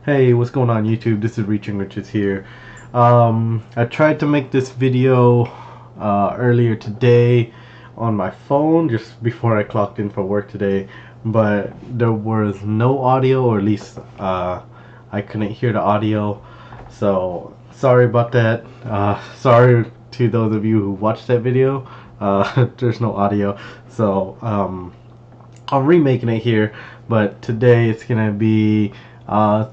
Hey, what's going on YouTube? This is Reaching Riches here. I tried to make this video earlier today on my phone just before I clocked in for work today, but there was no audio, or at least I couldn't hear the audio. So sorry about that. Sorry to those of you who watched that video. There's no audio, so I'm remaking it here, but today it's gonna be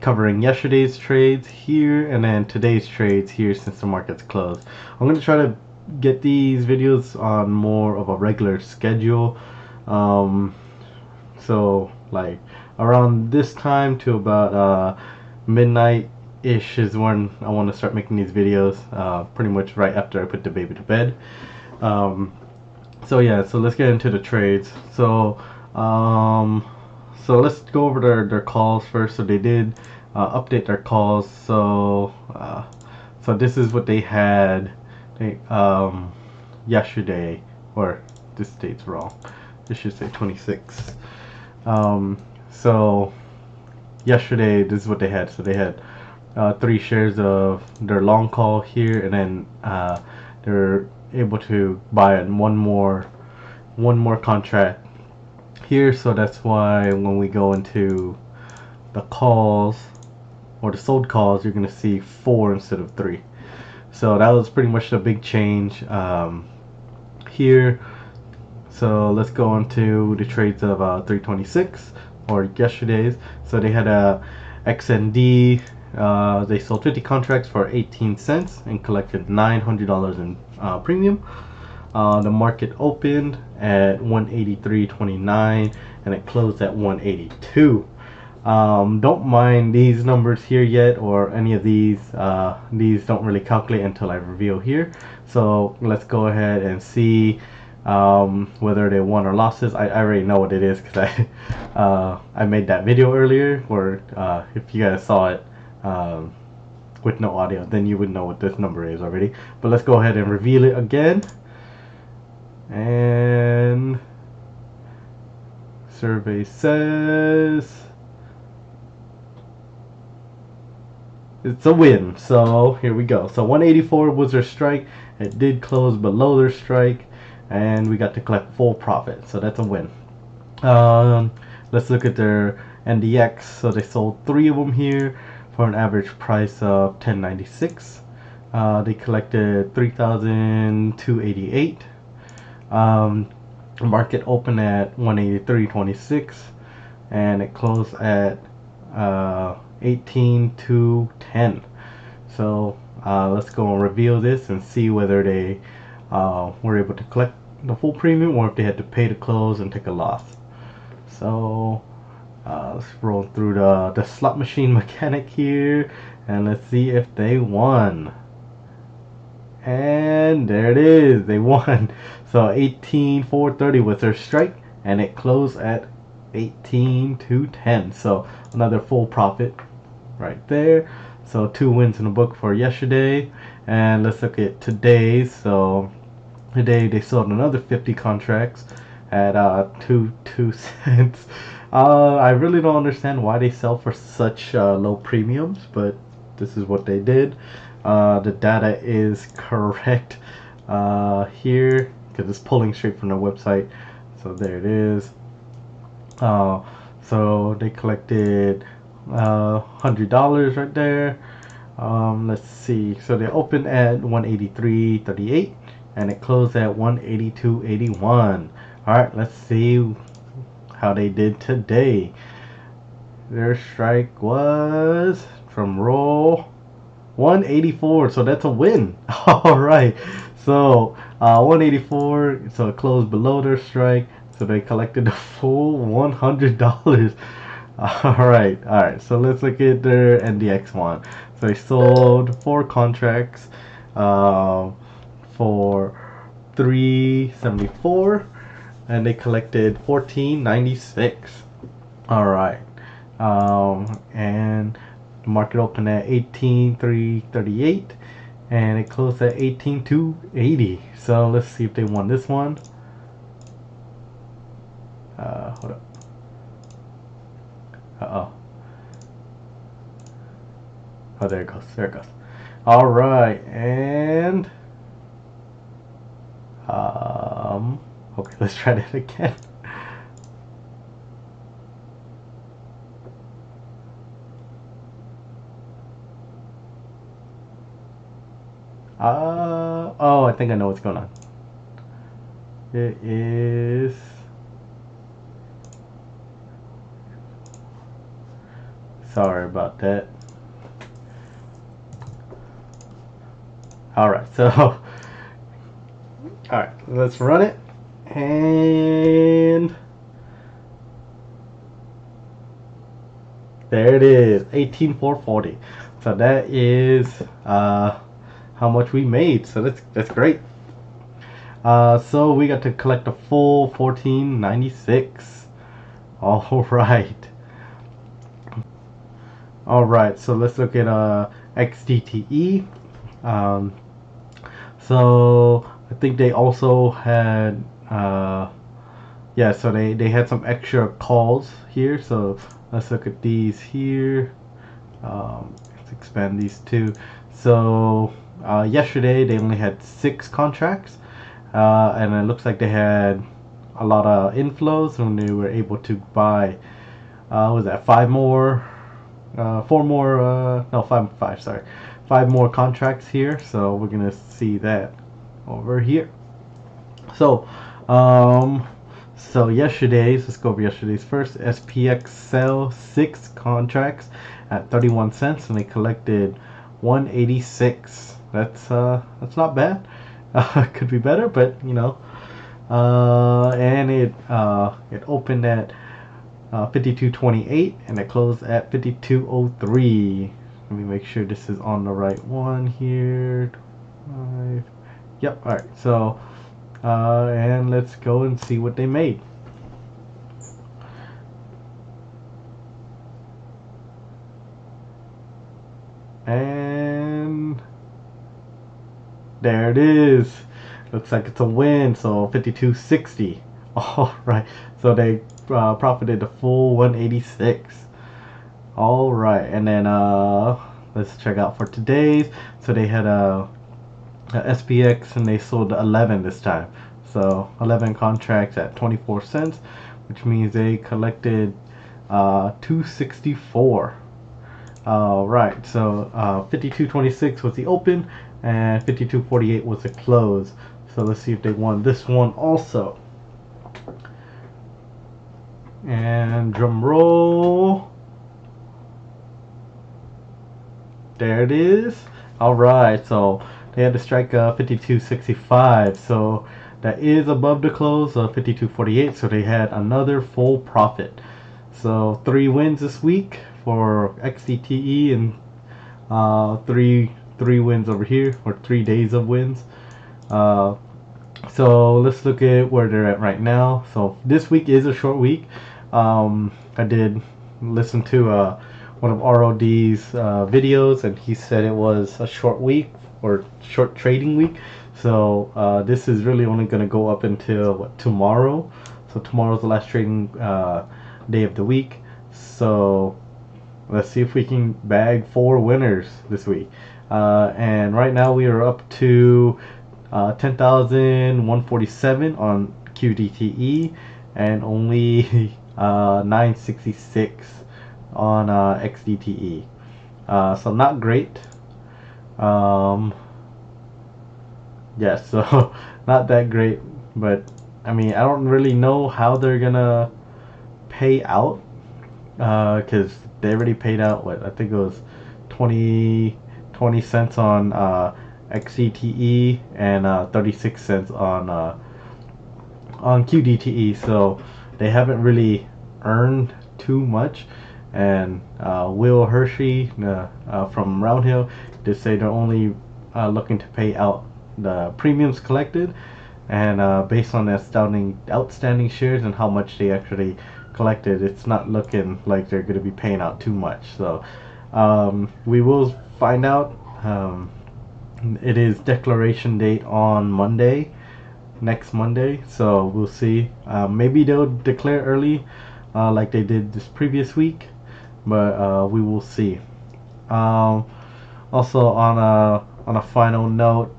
covering yesterday's trades here and then today's trades here since the market's closed. I'm gonna try to get these videos on more of a regular schedule. Um, so like around this time to about midnight ish is when I want to start making these videos. Pretty much right after I put the baby to bed. Um, so yeah, so let's get into the trades. Um, so let's go over their calls first. So they did update their calls. So this is what they had they, yesterday, or this date's wrong. This should say 26. Um, so yesterday, this is what they had. So they had 3 shares of their long call here, and then they're able to buy one more contract here. So that's why when we go into the calls or the sold calls, you're gonna see 4 instead of 3. So that was pretty much the big change here. So let's go into the trades of 326 or yesterday's. So they had a XND. They sold 50 contracts for 18 cents and collected $900 in premium. The market opened at 183.29 and it closed at 182. Don't mind these numbers here yet, or any of these. These don't really calculate until I reveal here. So let's go ahead and see whether they won or losses. I already know what it is because I made that video earlier, or if you guys saw it with no audio, then you would know what this number is already. But let's go ahead and reveal it again. And survey says it's a win. So here we go. So 184 was their strike. It did close below their strike, and we got to collect full profit. So that's a win. Let's look at their NDX. So they sold 3 of them here for an average price of $10.96. They collected $3,288. Market opened at 183.26 and it closed at 18,210. So let's go and reveal this and see whether they were able to collect the full premium or if they had to pay to close and take a loss. So let's roll through the slot machine mechanic here and let's see if they won. And there it is, they won. So 18,430 was their strike and it closed at 18,210. So another full profit right there. So 2 wins in the book for yesterday. And let's look at today's. So today they sold another 50 contracts at 2 cents. I really don't understand why they sell for such low premiums, but this is what they did. The data is correct here because it's pulling straight from the website. So there it is. So they collected $100 right there. Let's see. So they opened at 183.38 and it closed at 182.81. All right, let's see how they did today. Their strike was from roll 184, so that's a win. All right, so 184, so it closed below their strike, so they collected the full $100. All right, so let's look at their NDX one. So they sold 4 contracts for $374 and they collected $14.96. All right, and the market opened at 18,338 and it closed at 18,280. So let's see if they won this one. Hold up. Oh, there it goes. There it goes. All right, and okay, let's try that again. Oh, I think I know what's going on. It is. Sorry about that. All right, so all right, let's run it, and there it is, 18,440. So that is how much we made. So that's great. So we got to collect a full 1496. All right. All right. So let's look at XDTE. Um, so I think they also had yeah. So they had some extra calls here. So let's look at these here. Let's expand these two. So yesterday they only had 6 contracts. And it looks like they had a lot of inflows, and they were able to buy what was that 5 more 4 more no 5 sorry 5 more contracts here. So we're gonna see that over here. So so yesterday's, let's go over yesterday's first. SPX sell 6 contracts at 31 cents, and they collected 186. That's not bad. Could be better, but you know. And it opened at 52.28, and it closed at 52.03. Let me make sure this is on the right one here. 5. Yep. All right. So and let's go and see what they made. And there it is. Looks like it's a win. So 52.60. All right. So they profited the full 186. All right. And then let's check out for today's. So they had a SPX, and they sold 11 this time. So 11 contracts at 24 cents, which means they collected 264. Right, so 52.26 was the open, and 52.48 was the close. So let's see if they won this one also. And drum roll. There it is. All right, so they had to strike 52.65. So that is above the close of 52.48. So they had another full profit. So 3 wins this week for XDTE, and three wins over here, or 3 days of wins. So let's look at where they're at right now. So this week is a short week. I did listen to one of ROD's videos, and he said it was a short week, or short trading week. So this is really only going to go up until tomorrow. So tomorrow's the last trading day of the week. So let's see if we can bag 4 winners this week. And right now we are up to 10,147 on QDTE, and only 966 on XDTE. So not great. Yeah, so not that great, but I mean, I don't really know how they're gonna pay out, because they already paid out what I think it was 20 cents on XCTE, and 36 cents on QDTE. So they haven't really earned too much. And Will Hershey from RoundHill did say they're only looking to pay out the premiums collected, and based on the outstanding shares and how much they actually collected, it's not looking like they're going to be paying out too much. So we will find out. It is declaration date on Monday, next Monday, so we'll see. Maybe they'll declare early like they did this previous week, but we will see. Also, on a final note,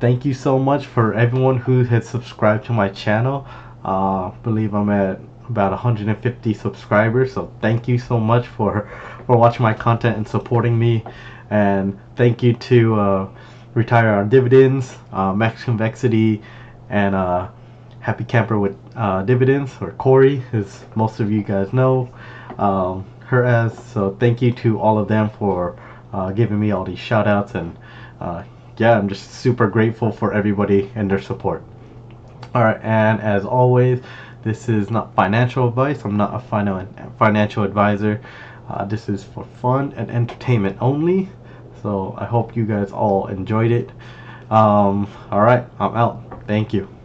thank you so much for everyone who has subscribed to my channel. I believe I'm at about 150 subscribers, so thank you so much for watching my content and supporting me. And thank you to Retire Our Dividends, Max Convexity, and Happy Camper with Dividends, or Corey, as most of you guys know her as. So thank you to all of them for giving me all these shout outs, and yeah, I'm just super grateful for everybody and their support. Alright, and as always, this is not financial advice. I'm not a financial advisor. This is for fun and entertainment only. So I hope you guys all enjoyed it. Alright, I'm out. Thank you.